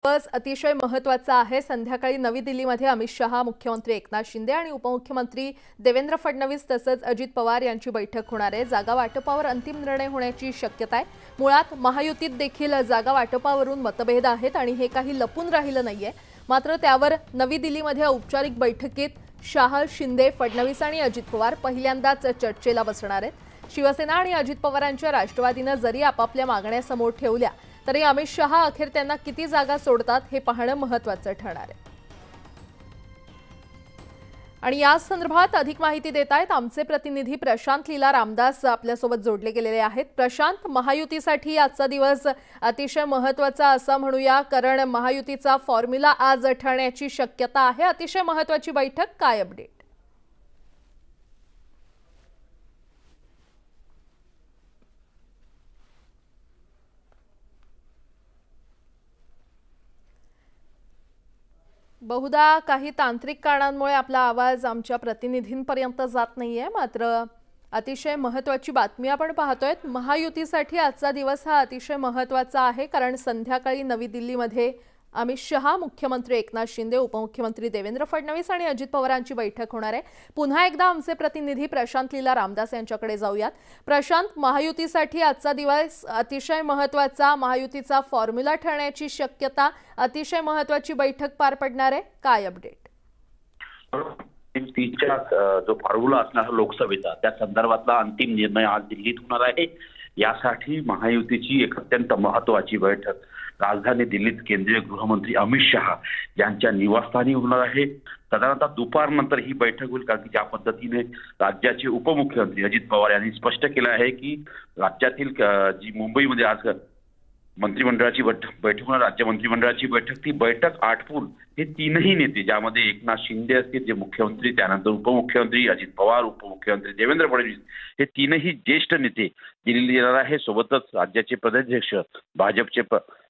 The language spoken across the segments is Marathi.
बस अतिशय महत्त्वाचा आहे। संध्याकाळी नवी दिल्लीमध्ये अमित शहा, मुख्यमंत्री एकनाथ शिंदे आणि उपमुख्यमंत्री देवेंद्र फडणवीस तसंच अजित पवार यांची बैठक होणार आहे। जागा वाटपावर अंतिम निर्णय होण्याची शक्यता आहे। मुळात महायुतीत देखील जागा वाटपावरून मतभेद आहेत आणि हे काही लपून राहिलं नाहीये। मात्र त्यावर नवी दिल्लीमध्ये औपचारिक बैठकीत शहा, शिंदे, फडणवीस आणि अजित पवार पहिल्यांदाच चर्चेला बसणार आहेत। शिवसेना आणि अजित पवारांच्या राष्ट्रवादीने जरी आपापल्या मागण्या समोर ठेवल्या तरी अमित शहा अखेर त्यांना किती जागा सोडतात हे पाहणं महत्त्वाचं ठरणार आहे। आणि या संदर्भात अधिक माहिती देत आहेत आमचे प्रतिनिधी प्रशांत लीला रामदास आपल्यासोबत जोडले गेलेले आहेत। प्रशांत, महायुतीसाठी आजचा दिवस अतिशय महत्त्वाचा असा म्हणूया, कारण महायुतीचा फॉर्म्युला आज ठरण्याची शक्यता आहे। अतिशय महत्त्वाची बैठक, काय अपडेट? बहुधा काही तांत्रिक कारणांमुळे आपला आवाज आमच्या प्रतिनिधींपर्यंत जात नाहीये। मात्र अतिशय महत्त्वाची बातमी आपण पाहतोय। महायुतीसाठी आजचा दिवस हा अतिशय महत्त्वाचा आहे, कारण संध्याकाळी नवी दिल्लीमध्ये अमित शहा, मुख्यमंत्री एकनाथ शिंदे, उपमुख्यमंत्री देवेंद्र फडणवीस आणि अजित पवारांची बैठक होणार आहे। पुन्हा एकदा आमचे प्रतिनिधी प्रशांत लीला रामदास यांच्याकडे जाऊयात। प्रशांत, महायुतीसाठी आजचा दिवस अतिशय महत्त्वाचा, महायुतीचा फॉर्म्युला ठरण्याची शक्यता, अतिशय महत्त्वाची बैठक पार पडणार आहे, काय अपडेट? तिच्या जो फॉर्म्युला असणार लोकसभेचा त्या संदर्भातला अंतिम निर्णय आज दिल्लीत होणार आहे। यासाठी महायुतीची एक अत्यंत महत्त्वाची बैठक राजधानी दिल्लीत केंद्रीय गृहमंत्री अमित शहा यांच्या निवासस्थानी होणार आहे। साधारणतः दुपारनंतर ही बैठक होईल, कारण की ज्या पद्धतीने राज्याचे उपमुख्यमंत्री अजित पवार यांनी स्पष्ट केलं आहे की राज्यातील जी मुंबईमध्ये आज मंत्रिमंडळाची बैठक होणार, राज्य मंत्रिमंडळाची बैठक, ती बैठक आटपून हे तीनही नेते, ज्यामध्ये एकनाथ शिंदे असतील जे मुख्यमंत्री, त्यानंतर उपमुख्यमंत्री अजित पवार, उपमुख्यमंत्री देवेंद्र फडणवीस, हे तीनही ज्येष्ठ नेते दिल्लीला येणार आहे। सोबतच राज्याचे प्रदेशाध्यक्ष भाजपचे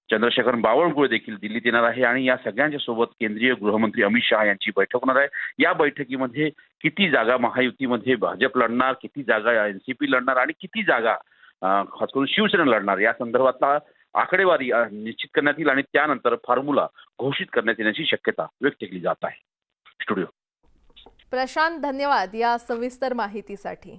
चंद्रशेखर बावनकुळे देखील दिल्लीत येणार आहे आणि या सगळ्यांच्या सोबत केंद्रीय गृहमंत्री अमित शहा यांची बैठक होणार आहे। या बैठकीमध्ये किती जागा महायुतीमध्ये भाजप लढणार, किती जागा एनसीपी लढणार आणि किती जागा खास करून शिवसेना लढणार, या संदर्भातला आकडेवारी निश्चित करण्यात येईल आणि त्यानंतर फॉर्म्युला घोषित करण्यात येण्याची शक्यता व्यक्त केली जात आहे। स्टुडिओ प्रशांत, धन्यवाद या सविस्तर माहितीसाठी।